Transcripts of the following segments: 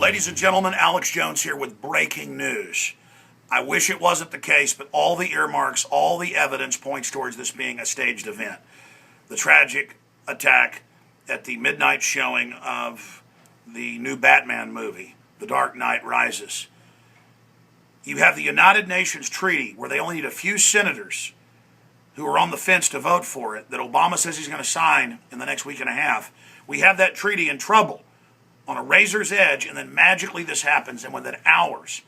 Ladies and gentlemen, Alex Jones here with breaking news. I wish it wasn't the case, but all the earmarks, all the evidence points towards this being a staged event. The tragic attack at the midnight showing of the new Batman movie, The Dark Knight Rises. You have the United Nations treaty where they only need a few senators who are on the fence to vote for it, that Obama says he's going to sign in the next week and a half. We have that treaty in trouble, on a razor's edge, and then magically this happens, and within hours,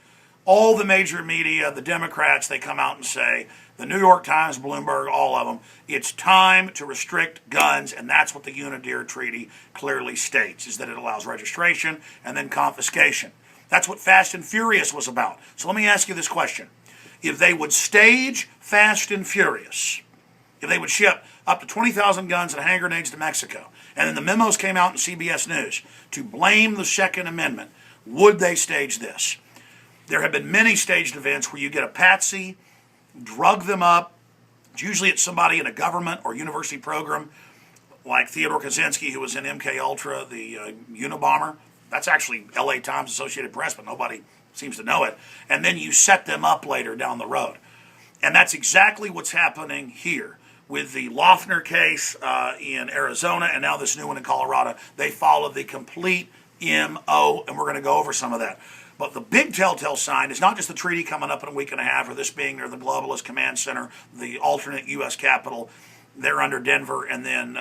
all the major media, the Democrats, they come out and say, the New York Times, Bloomberg, all of them, it's time to restrict guns, and that's what the Unidir Treaty clearly states, is that it allows registration and then confiscation. That's what Fast and Furious was about. So let me ask you this question. If they would stage Fast and Furious, if they would ship up to 20,000 guns and hand grenades to Mexico, and then the memos came out in CBS News to blame the Second Amendment, would they stage this? There have been many staged events where you get a patsy, drug them up. Usually it's somebody in a government or university program, like Theodore Kaczynski, who was in MK Ultra, the Unabomber. That's actually LA Times Associated Press, but nobody seems to know it. And then you set them up later down the road. And that's exactly what's happening here with the Loeffner case in Arizona, and now this new one in Colorado. They follow the complete MO, and we're going to go over some of that. But the big telltale sign is not just the treaty coming up in a week and a half, or this being near the Globalist Command Center, the alternate U.S. capital. They're under Denver, and then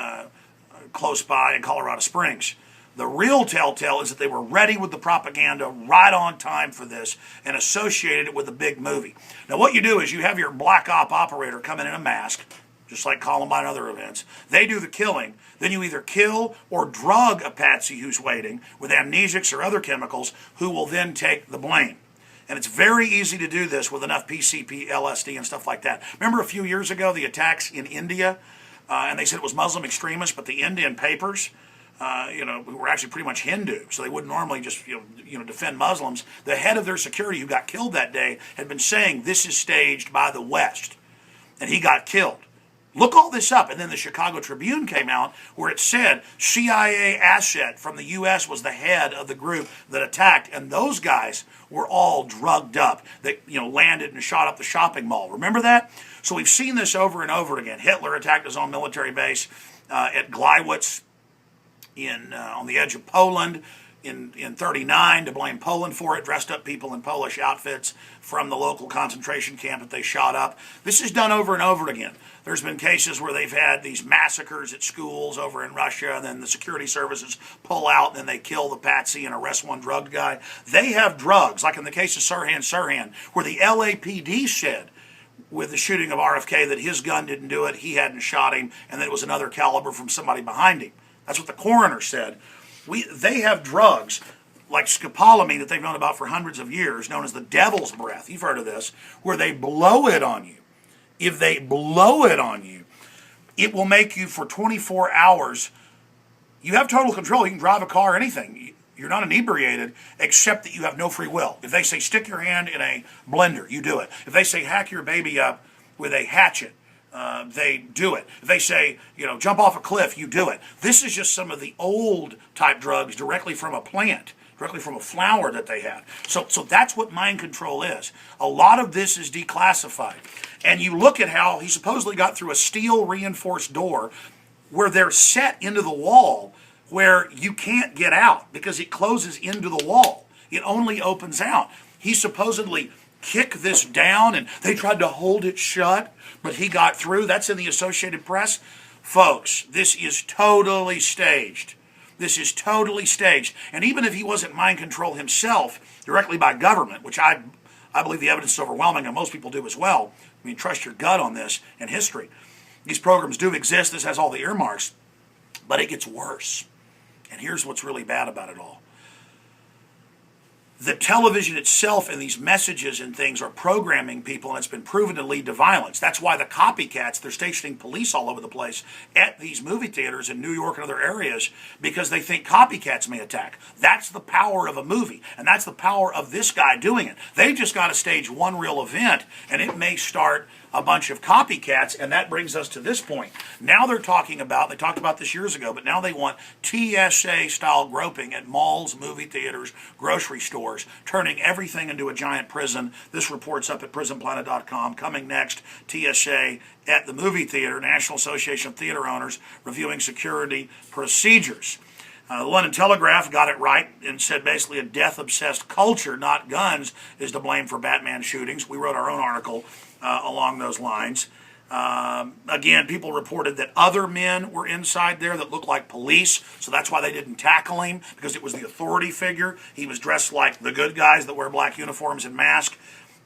close by in Colorado Springs. The real telltale is that they were ready with the propaganda right on time for this and associated it with a big movie. Now what you do is you have your black op operator come in a mask, just like Columbine and other events. They do the killing. Then you either kill or drug a patsy who's waiting with amnesics or other chemicals, who will then take the blame. And it's very easy to do this with enough PCP, LSD, and stuff like that. Remember a few years ago the attacks in India? And they said it was Muslim extremists, but the Indian papers, who were actually pretty much Hindu, so they wouldn't normally just defend Muslims. The head of their security, who got killed that day, had been saying this is staged by the West, and he got killed. Look all this up, and then the Chicago Tribune came out where it said CIA asset from the U.S. was the head of the group that attacked, and those guys were all drugged up. That landed and shot up the shopping mall. Remember that? So we've seen this over and over again. Hitler attacked his own military base at Gleiwitz on the edge of Poland in 1939 to blame Poland for it, dressed up people in Polish outfits from the local concentration camp that they shot up. This is done over and over again. There's been cases where they've had these massacres at schools over in Russia, and then the security services pull out, and then they kill the patsy and arrest one drugged guy. They have drugs, like in the case of Sirhan, where the LAPD said with the shooting of RFK that his gun didn't do it, he hadn't shot him, and that it was another caliber from somebody behind him. That's what the coroner said. They have drugs like scopolamine that they've known about for hundreds of years, known as the devil's breath. You've heard of this, where they blow it on you. If they blow it on you, it will make you for 24 hours. You have total control. You can drive a car, anything. You're not inebriated, except that you have no free will. If they say stick your hand in a blender, you do it. If they say hack your baby up with a hatchet, they do it. If they say, jump off a cliff, you do it. This is just some of the old type drugs directly from a plant, directly from a flower that they had. So that's what mind control is. A lot of this is declassified. And you look at how he supposedly got through a steel reinforced door where they're set into the wall where you can't get out because it closes into the wall. It only opens out. He supposedly kicked this down and they tried to hold it shut, but he got through. That's in the Associated Press. Folks, this is totally staged. This is totally staged. And even if he wasn't mind control himself directly by government, which I believe the evidence is overwhelming, and most people do as well. I mean, trust your gut on this and history. These programs do exist. This has all the earmarks, but it gets worse. And here's what's really bad about it all. The television itself and these messages and things are programming people, and it's been proven to lead to violence. That's why the copycats, they're stationing police all over the place at these movie theaters in New York and other areas because they think copycats may attack. That's the power of a movie, and that's the power of this guy doing it. They've just got to stage one real event, and it may start a bunch of copycats, and that brings us to this point. Now they talked about this years ago, but now they want TSA-style groping at malls, movie theaters, grocery stores, turning everything into a giant prison. This report's up at prisonplanet.com. Coming next, TSA at the movie theater, National Association of Theater Owners, reviewing security procedures. The London Telegraph got it right and said basically a death-obsessed culture, not guns, is to blame for Batman shootings. We wrote our own article along those lines. Again, people reported that other men were inside there that looked like police, so that's why they didn't tackle him, because it was the authority figure. He was dressed like the good guys that wear black uniforms and masks,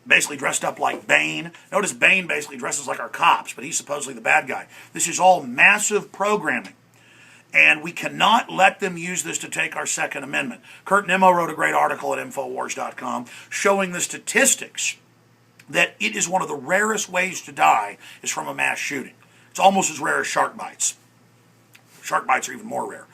basically dressed up like Bane. Notice Bane basically dresses like our cops, but he's supposedly the bad guy. This is all massive programming. And we cannot let them use this to take our Second Amendment. Kurt Nimmo wrote a great article at Infowars.com showing the statistics that it is one of the rarest ways to die is from a mass shooting. It's almost as rare as shark bites. Shark bites are even more rare.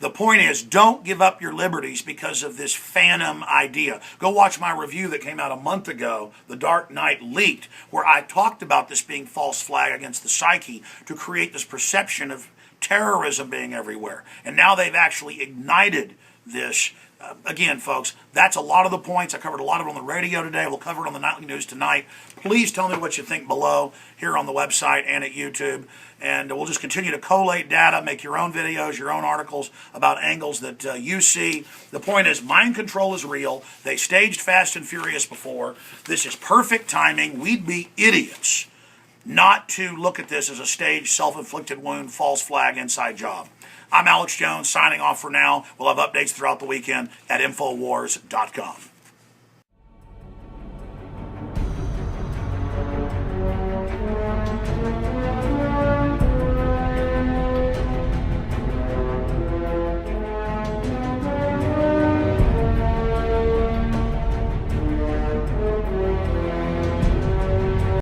The point is, don't give up your liberties because of this phantom idea. Go watch my review that came out a month ago, The Dark Knight Leaked, where I talked about this being false flag against the psyche to create this perception of terrorism being everywhere. And now they've actually ignited this. Again, folks, that's a lot of the points. I covered a lot of it on the radio today. We'll cover it on the nightly news tonight. Please tell me what you think below here on the website and at YouTube. And we'll just continue to collate data, make your own videos, your own articles about angles that you see. The point is, mind control is real. They staged Fast and Furious before. This is perfect timing. We'd be idiots not to look at this as a staged, self-inflicted wound, false flag, inside job. I'm Alex Jones, signing off for now. We'll have updates throughout the weekend at Infowars.com.